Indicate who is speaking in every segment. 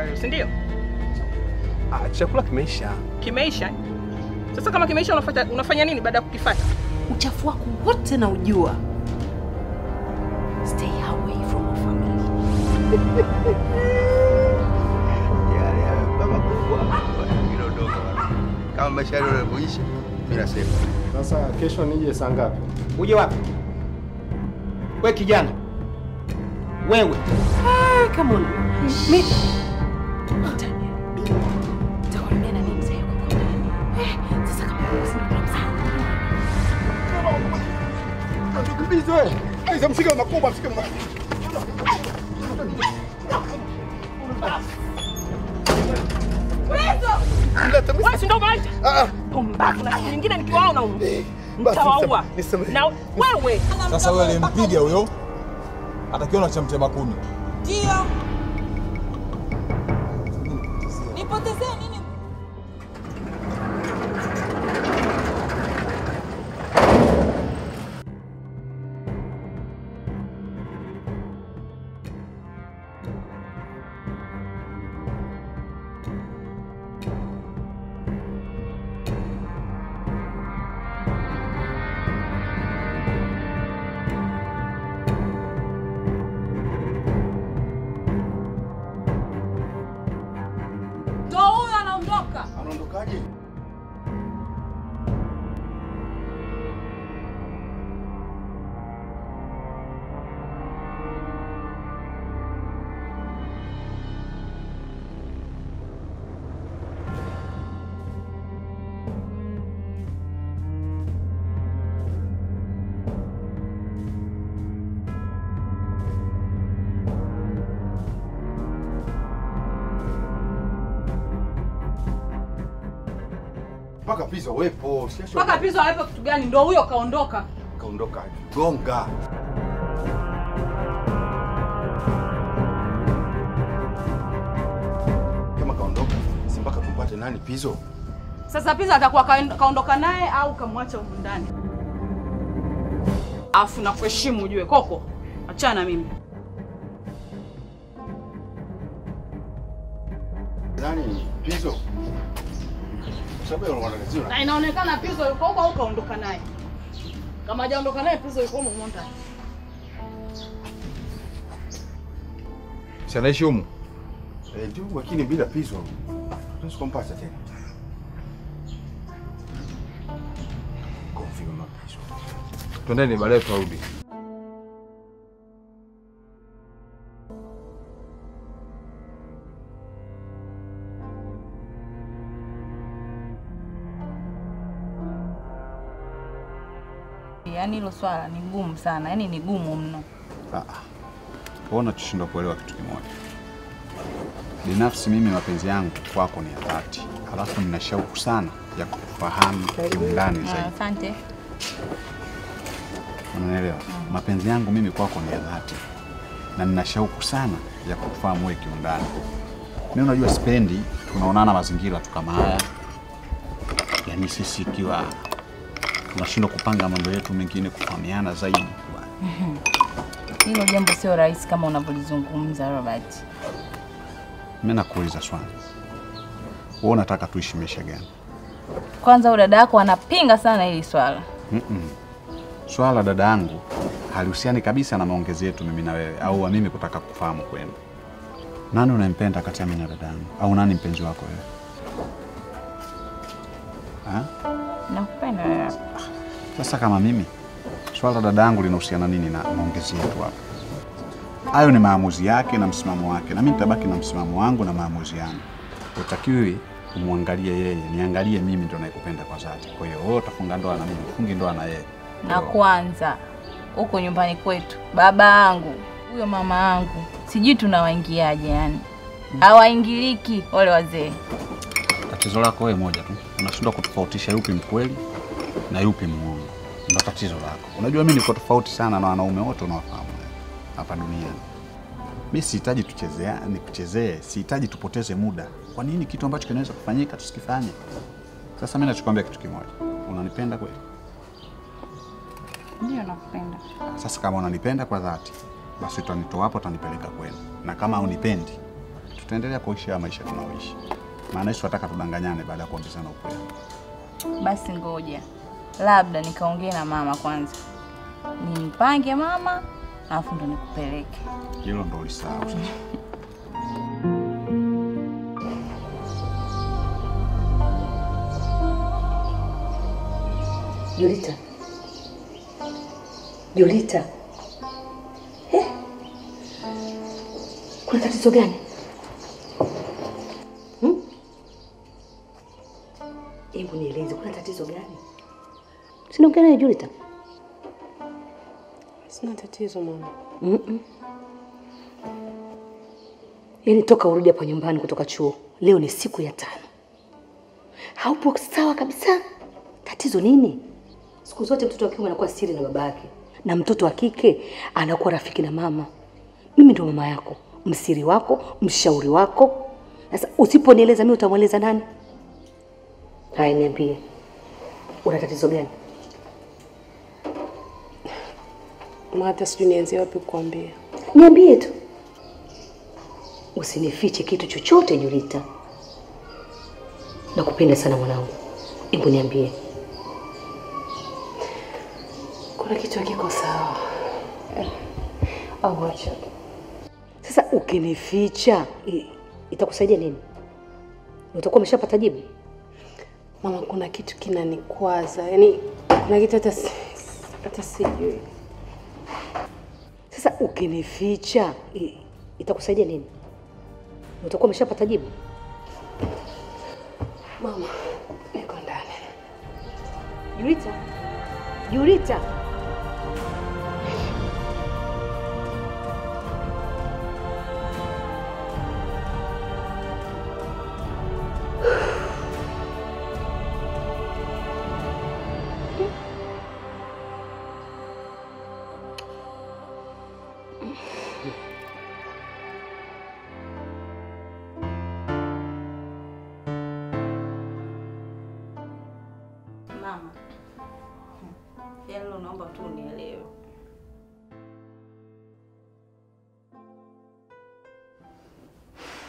Speaker 1: chakula leo, si ndio?
Speaker 2: Chakula kimeisha.
Speaker 1: Kimeisha? Sasa kama kimeisha unafanya nini baada ya kukifuata?
Speaker 3: Uchafu wako wote na ujua. Stay away from our family.
Speaker 4: Baba kubwa. Hilo dogo. Kama maisha yale yanapoisha, mimi nasema.
Speaker 5: Sasa kesho nije saa ngapi?
Speaker 6: Uje wapi? Wewe kijana. Wewe.
Speaker 3: Come on. Mimi
Speaker 4: mshike makubwa, mshike makubwa.
Speaker 1: Wewe si ndo maisha? Pumbavu na nyingine nikiwaona mtawaua. Na wewe
Speaker 7: sasa wewe alimpiga huyo atakiona cha mtema kuni.
Speaker 8: Ndio. Nipotezee nini?
Speaker 4: Anaondokaje? Paka Pizzo wepo.
Speaker 1: Paka Pizzo wepo kitu gani? Ndio huyo kaondoka.
Speaker 4: Kaondoka. Gonga. Kama kaondoka, si mpaka tumpate nani Pizzo?
Speaker 1: Sasa Pizzo atakuwa kaondoka naye au kamwacha huko ndani? Afu na kuheshimu ujue Koko. Achana mimi.
Speaker 4: Nani Pizzo?
Speaker 1: Na inaonekana Pizzo yuko huko au kaondoka naye. Kama hajaondoka naye Pizzo yuko huko ndani.
Speaker 4: Si anaishi humu? Ndio, lakini bila Pizzo tunaweza kumpata tena. Confirm Pizzo. Twendeni baadaye turudi.
Speaker 8: Yaani hilo swala ni gumu sana. Yaani ni gumu mno.
Speaker 9: Mbona tushindwa kuelewa kitu kimoja? Binafsi mimi mapenzi yangu kwako ni ya dhati. Halafu nina shauku sana ya kufahamu kiundani zaidi.
Speaker 8: Asante.
Speaker 9: Unaelewa? Mapenzi yangu mimi kwako ni ya dhati. Na nina shauku sana ya kufahamu wewe kiundani. Mimi unajua sipendi tunaonana mazingira tu kama haya. Yaani sisi ikiwa tunashindwa kupanga mambo yetu mengine kufahamiana zaidi.
Speaker 8: Hilo jambo sio rahisi kama unavyolizungumza Robert.
Speaker 9: Mimi nakuuliza swali. Wewe unataka tuishi maisha gani?
Speaker 8: Kwanza dada yako anapinga sana hili swala.
Speaker 9: Swala dada yangu halihusiani kabisa na maongezi yetu mimi na wewe au mimi kutaka kufahamu kwenu. Nani unampenda kati ya mimi na dada yangu au nani mpenzi wako wewe?
Speaker 8: Nakupenda wewe.
Speaker 9: Sasa kama mimi swala dada yangu linahusiana nini na maongezi yetu hapa? Hayo ni maamuzi yake na msimamo wake na mimi nitabaki na msimamo wangu na maamuzi yangu. Utakiwi umwangalie yeye, niangalie mimi ndio nakupenda kwa dhati. Kwa hiyo wewe utafunga ndoa na mimi, ufunge ndoa na yeye.
Speaker 8: Na kwanza huko nyumbani kwetu baba yangu, huyo mama yangu, sijui tunawaingiaje yani. Hawaingiliki wale wazee.
Speaker 9: Tatizo lako wewe moja tu. Unashindwa kutofautisha yupi mkweli na yupi muongo. Ndio tatizo lako. Unajua mimi niko tofauti sana na wanaume wote unawafahamu hapa duniani. Mimi sihitaji kuchezee, sihitaji tupoteze muda. Kwa nini kitu ambacho kinaweza kufanyika tusikifanye? Sasa mimi nachokuambia kitu kimoja. Unanipenda kweli?
Speaker 8: Ndio nakupenda.
Speaker 9: Sasa kama unanipenda kwa dhati, basi utanitoa hapo utanipeleka kwenu. Na kama unipendi, tutaendelea kuishi maisha tunaoishi. Maana Yesu anataka tudanganyane baada ya kuambizana ukweli.
Speaker 8: Basi ngoja. Labda nikaongee na mama kwanza. Nimpange mama, alafu ndo nikupeleke.
Speaker 9: Hilo ndo ulisahau sasa.
Speaker 3: Julita. Julita. Kuna tatizo gani? Hebu nieleze kuna tatizo gani? Sinaongea naye Julita.
Speaker 1: Sina tatizo mama.
Speaker 3: Yaani toka urudi hapa nyumbani kutoka chuo, leo ni siku ya 5. Haupo sawa kabisa. Tatizo nini? Siku zote mtoto wa kiume anakuwa siri na baba yake, na mtoto wa kike anakuwa rafiki na mama. Mimi ndo mama yako, msiri wako, mshauri wako. Sasa usiponieleza mimi utamweleza nani? Hai, niambie. Una tatizo gani?
Speaker 1: Hata sijui nianzie wapi kukuambia.
Speaker 3: Niambie tu. Usinifiche kitu chochote Julita. Nakupenda sana mwanangu. Hebu niambie.
Speaker 1: Kuna kitu hakiko sawa. Au acha.
Speaker 3: Sasa ukinificha itakusaidia nini? Utakuwa umeshapata jibu?
Speaker 1: Mama, kuna kitu kinanikwaza. Yaani kuna kitu hata sijui.
Speaker 3: Sasa ukinificha itakusaidia nini? Utakuwa umeshapata jibu?
Speaker 1: Mama, niko ndani.
Speaker 3: Julita. Julita.
Speaker 8: Mama. Yaani naomba tu unielewe.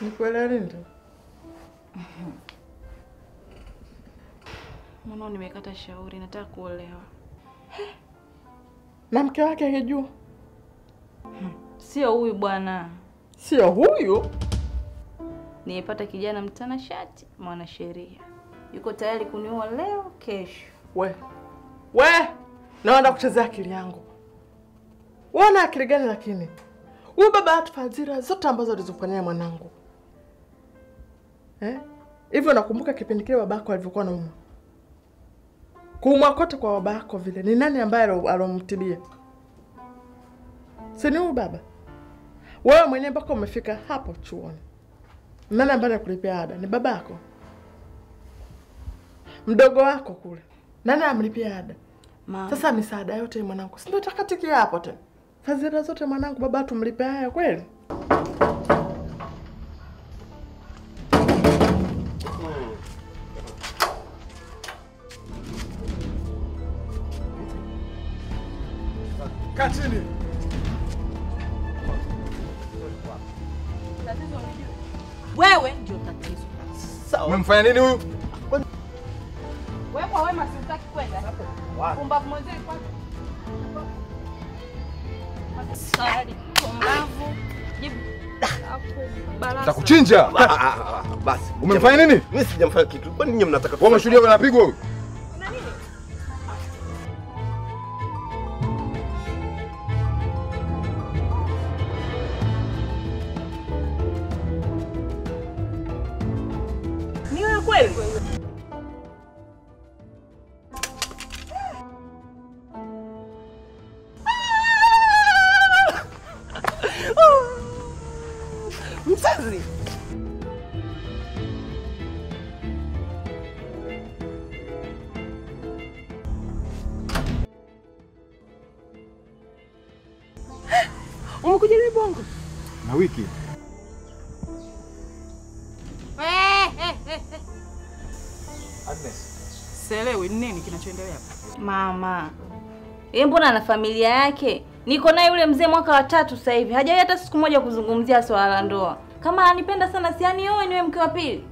Speaker 1: Nikuelewa nini?
Speaker 8: Mama, nimekata shauri, nataka kuolewa.
Speaker 1: Na mke wake angejua?
Speaker 8: Sio huyu bwana.
Speaker 1: Sio huyu?
Speaker 8: Nimepata kijana mtanashati, mwanasheria. Yuko tayari kunioa leo, kesho.
Speaker 1: We, naenda kuchezea akili yangu. Wana akili gani lakini? Huyu baba atufadhila zote ambazo alizofanyia mwanangu. Hivyo nakumbuka kipindi kile babako alivyokuwa anauma. Kuumwa kote kwa babako vile. Ni nani ambaye alomtibia? Si ni huyu baba? Wewe mwenyewe mpaka umefika hapo chuoni. Nani ambaye anakulipia ada? Ni babako. Mdogo wako kule. Nani amlipia ada?
Speaker 8: Mama.
Speaker 1: Sasa misaada yote mwanangu. Si ndio takatikia hapo tena. Fadhila zote mwanangu baba tumlipia haya kweli?
Speaker 7: Katini.
Speaker 3: Wewe ndio tatizo.
Speaker 7: Sawa. Umemfanya nini huyu?
Speaker 8: Wewe kwa wema si utaki kwenda? Pumbavu mwenyewe kwa. Sali, pumbavu. Jibu. Balasa.
Speaker 7: Nitakuchinja.
Speaker 4: Basi.
Speaker 7: Umemfanya nini?
Speaker 4: Mimi sijamfanya kitu. Kwani nyinyi mnataka
Speaker 7: wewe umeshuhudia wanapigwa huyu?
Speaker 8: Kuna nini?
Speaker 1: Ni wewe kweli? Mzazi. Umekuja lini Bongo?
Speaker 7: Na wiki.
Speaker 3: Agnes. Sielewi nini kinachoendelea hapa.
Speaker 8: Mama. Yeye mbona ana familia yake? Niko naye yule mzee mwaka wa 3 sasa hivi. Hajawahi hata siku moja kuzungumzia swala la ndoa. Kama ananipenda sana si anioe niwe mke wa pili.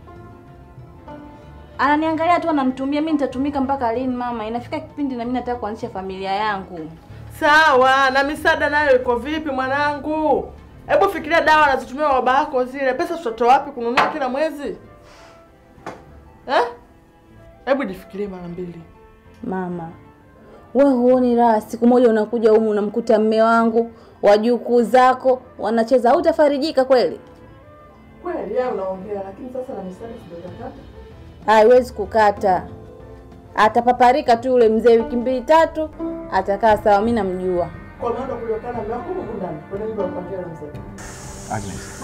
Speaker 8: Ananiangalia tu ananitumia, mimi nitatumika mpaka lini mama? Inafika kipindi na mimi nataka kuanzisha familia yangu.
Speaker 1: Sawa, na misaada nayo iko vipi mwanangu? Hebu fikiria dawa anazotumia baba yako zile. Pesa tutatoa wapi kununua kila mwezi? Hebu jifikirie mara mbili.
Speaker 8: Mama, wewe huoni raha siku moja unakuja humu unamkuta mume wangu, wajukuu zako wanacheza, au utafarijika kweli?
Speaker 1: Kweli yeye unaongea, lakini sasa na misaada sijakata.
Speaker 8: Haiwezi kukata. Atapaparika tu yule mzee, wiki 2-3 atakaa sawa, mimi namjua.
Speaker 1: Kwa maana kuliokana na huko ndani, kwa nini unapangia na mzee?
Speaker 7: Agnes.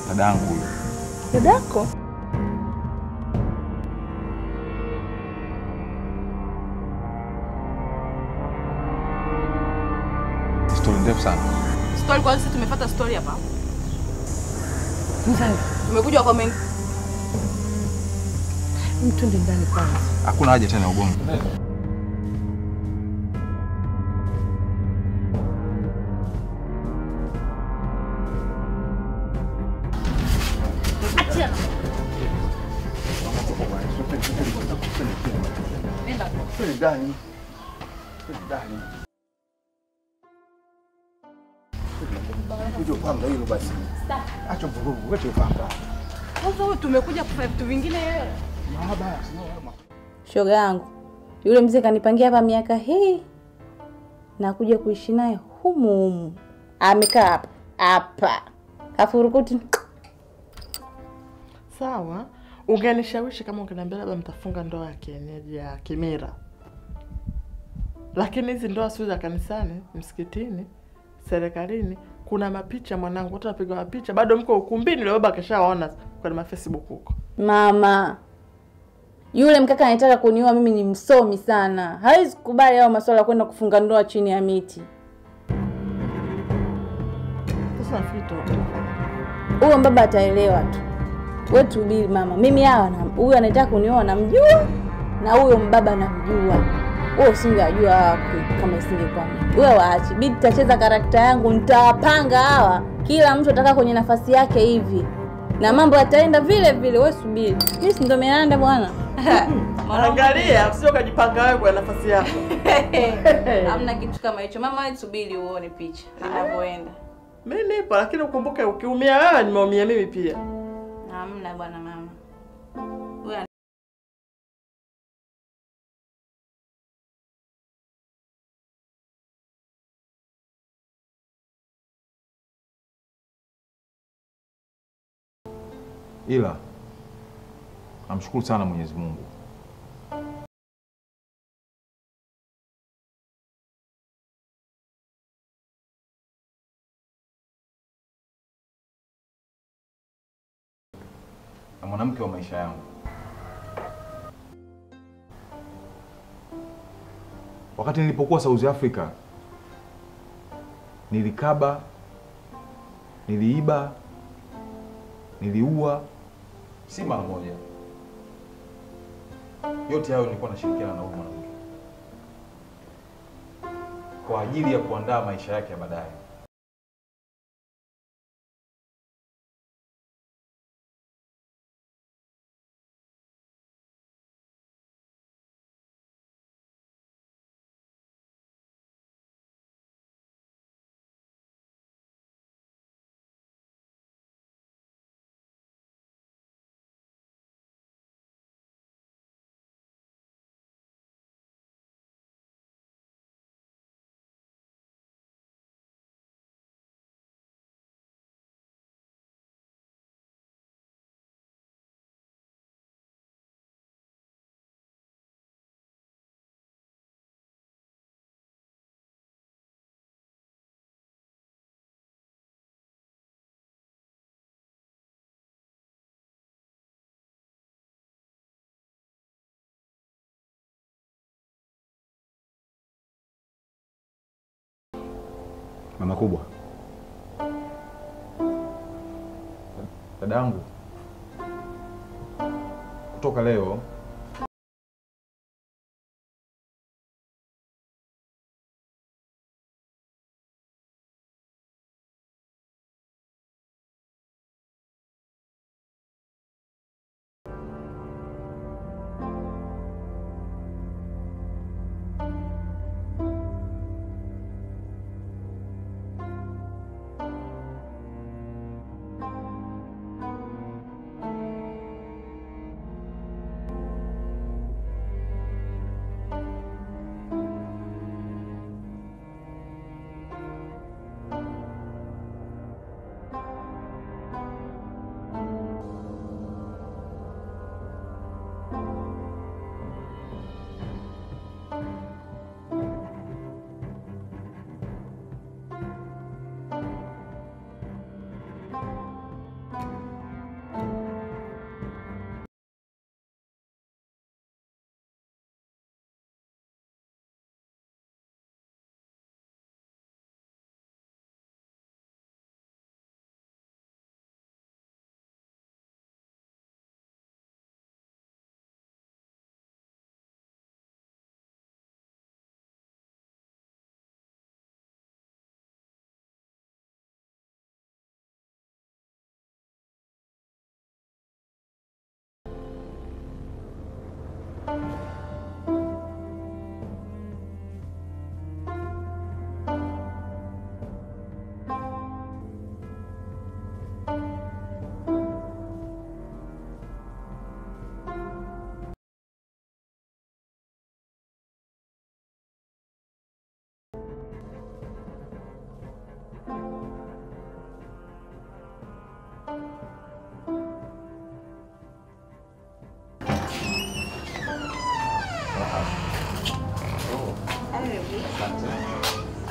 Speaker 7: Dadangu huyo.
Speaker 1: Dadako?
Speaker 7: Story ndefu sana.
Speaker 8: Story kwa sisi tumefuata story hapa.
Speaker 1: Mzee,
Speaker 8: Tumekuja kwa mengi.
Speaker 1: mtu ndani kwanza.
Speaker 7: Hakuna haja tena ugomvi.
Speaker 6: Acha vurugu, wewe upanga.
Speaker 8: Sasa wewe tumekuja kufanya vitu vingine wewe. Shoga yangu. Yule mzee kanipangia hapa miaka hii. Na kuja kuishi naye humu. Amekaa hapa. Kafurukuti.
Speaker 1: Sawa, ungenishawishi kama ungeniambia labda mtafunga ndoa ya kienyeji ya kimira. Lakini hizi ndoa sio za kanisani, msikitini, serikalini, kuna mapicha mwanangu, watu wanapiga mapicha, bado mko ukumbini leo baba keshaona kwa Facebook huko.
Speaker 8: Mama. Yule mkaka anataka kuniua, mimi ni msomi sana. Hawezi kukubali hao masuala kwenda kufunga ndoa chini ya miti.
Speaker 1: Sasa nafikiri
Speaker 8: Huyo baba ataelewa tu. Wewe tubiri mama. Mimi hawa na huyu anataka kunioa namjua na huyo mbaba namjua. Wewe usingejua kama isingekuwa mimi. Wewe waache. Bidi tutacheza karakta yangu, nitawapanga hawa. Kila mtu ataka kwenye nafasi yake hivi. Na mambo yataenda vile vile, wewe subiri. Mimi si ndo menanda bwana.
Speaker 1: Angalia, usio kujipanga wewe kwa nafasi yako.
Speaker 8: Hamna kitu kama hicho. Mama wewe subiri uone picha inavyoenda.
Speaker 1: Mimi nipo, lakini ukumbuke ukiumia wewe nimeumia mimi pia.
Speaker 8: Hamna bwana mama. Wewe
Speaker 7: Ila namshukuru sana Mwenyezi Mungu. Na mwanamke wa maisha yangu. Wakati nilipokuwa South Africa, nilikaba, niliiba, niliua, si mara moja. Yote hayo nilikuwa nashirikiana na huyu mwanamke kwa ajili ya kuandaa maisha yake ya baadaye. Mama kubwa. Dadangu. Kutoka leo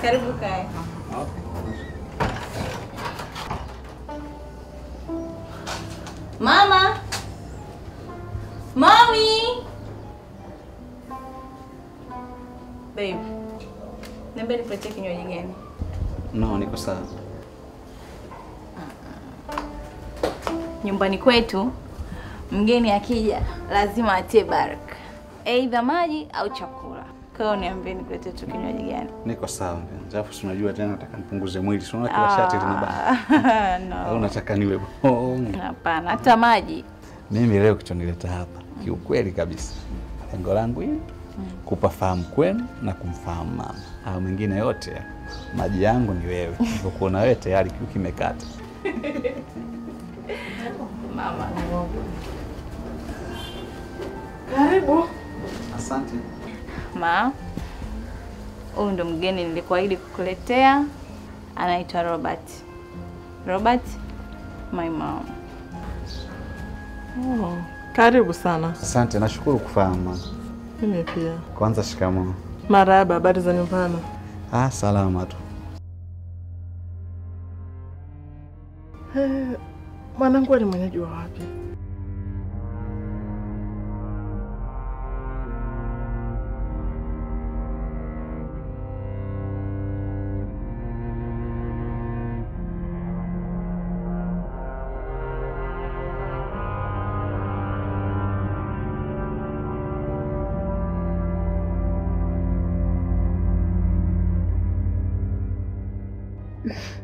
Speaker 8: Karibu kae. Mama! Mommy! Babe, niambia nikuletee kinywaji gani?
Speaker 9: No, niko sawa.
Speaker 8: Nyumbani kwetu mgeni akija lazima atie baraka. Aidha maji au chakula. Kwa hiyo niambie nikuletee tu kinywaji gani?
Speaker 9: Niko sawa mpenzi. Alafu si unajua tena nataka nipunguze mwili. Si unaona kila shati linabana.
Speaker 8: No.
Speaker 9: Au unataka niwe bonge?
Speaker 8: Hapana, hata maji.
Speaker 9: Mimi leo kichonileta hapa kiukweli kabisa. Lengo langu hili kupafahamu kwenu na kumfahamu mama. Hao mengine yote maji yangu ni wewe. Nilipokuona wewe tayari kiu kimekata.
Speaker 8: Mama.
Speaker 1: Karibu.
Speaker 9: Asante.
Speaker 8: Ma, huyu ndo mgeni nilikuahidi kukuletea. Anaitwa Robert. Robert, my mom.
Speaker 1: Oh, karibu sana.
Speaker 9: Asante, nashukuru kufahamu.
Speaker 1: Mimi pia.
Speaker 9: Kwanza shikamoo.
Speaker 1: Marahaba, habari za nyumbani?
Speaker 9: Salama tu.
Speaker 1: Mwanangu ni mwenyeji wa wapi?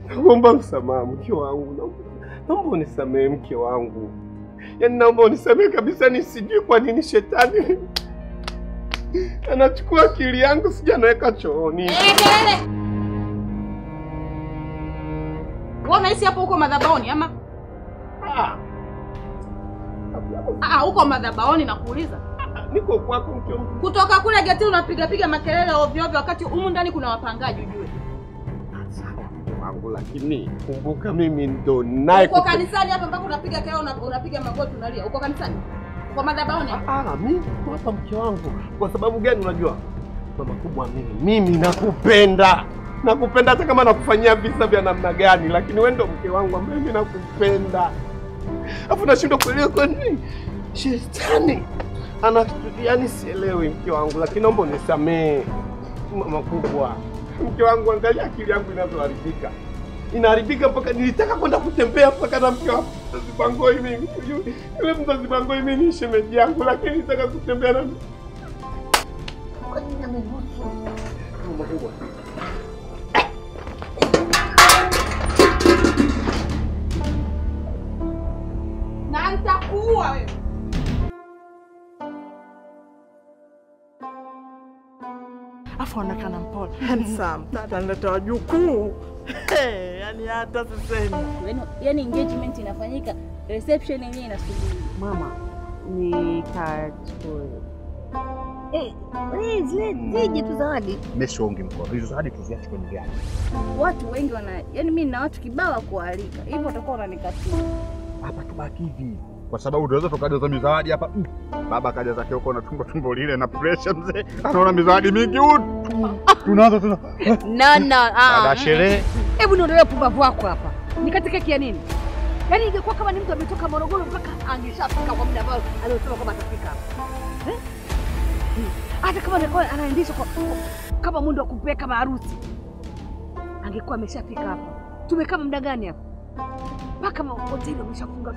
Speaker 6: Naomba msamaha mke wangu. Naomba unisamehe mke wangu. Yaani naomba unisamehe kabisa, nisijui kwa nini shetani anachukua akili yangu sijanaweka chooni.
Speaker 10: Wewe unaishi hapo huko madhabahuni ama? Huko madhabahuni nakuuliza.
Speaker 6: Niko kwako mke wangu.
Speaker 10: Kutoka kule geti unapiga makelele ovyo ovyo wakati humu ndani kuna wapangaji ujue.
Speaker 6: Wangu, lakini kumbuka mimi ndo naye.
Speaker 10: Uko kanisani hapa mpaka unapiga kelele unapiga magoti unalia. Uko kanisani? Uko madhabahuni?
Speaker 6: Mimi niko hapa mke wangu. Kwa sababu gani unajua? Mama kubwa mimi nakupenda. Nakupenda hata kama nakufanyia visa vya namna gani, lakini wewe ndo mke wangu ambaye mimi nakupenda. Alafu nashindwa kuelewa kwa nini shetani yaani sielewi mke wangu, lakini naomba unisamehe mama kubwa. Mke wangu, angalia akili yangu inavyoharibika. Inaharibika mpaka nilitaka kwenda kutembea mpaka na mke wangu. Mzazibangoi mimi. Yule Mzazibangoi mimi ni shemeji yangu, lakini nilitaka kutembea na mimi. Kwa nini ameruhusu? Mama kubwa.
Speaker 10: Na nitakuua wewe.
Speaker 1: Afu anaonekana mpole. Handsome. Tata nileta wajukuu. Yaani hata sisemi.
Speaker 8: Yaani engagement inafanyika, reception yenyewe inasubiri.
Speaker 11: Mama, ni kachukue. Zije tu zawadi.
Speaker 9: Mesongi mkoa. Hizo zawadi tuziache kwenye gari.
Speaker 8: Watu wengi yaani mimi na watu kibao kualika. Hivyo utakuwa unanikatia.
Speaker 9: Hapa tubaki hivi. Kwa sababu unaweza tukajaza mizawadi hapa. Baba kaja zake huko na tumbo lile na pressure mzee. Anaona mizawadi mingi tunaanza tuna.
Speaker 11: No.
Speaker 9: Baada sherehe.
Speaker 11: Hebu niondolee pumbavu wako hapa. Ni katika keki ya nini? Yaani ingekuwa kama ni mtu ametoka Morogoro mpaka angeshafika kwa muda ambao aliosema kwamba atafika hapa. Hata kama alikuwa anaendeshwa kama mundo wa kupeka kama harusi. Angekuwa ameshafika hapa. Tumekaa muda gani hapa? Mpaka hoteli wameshafunga.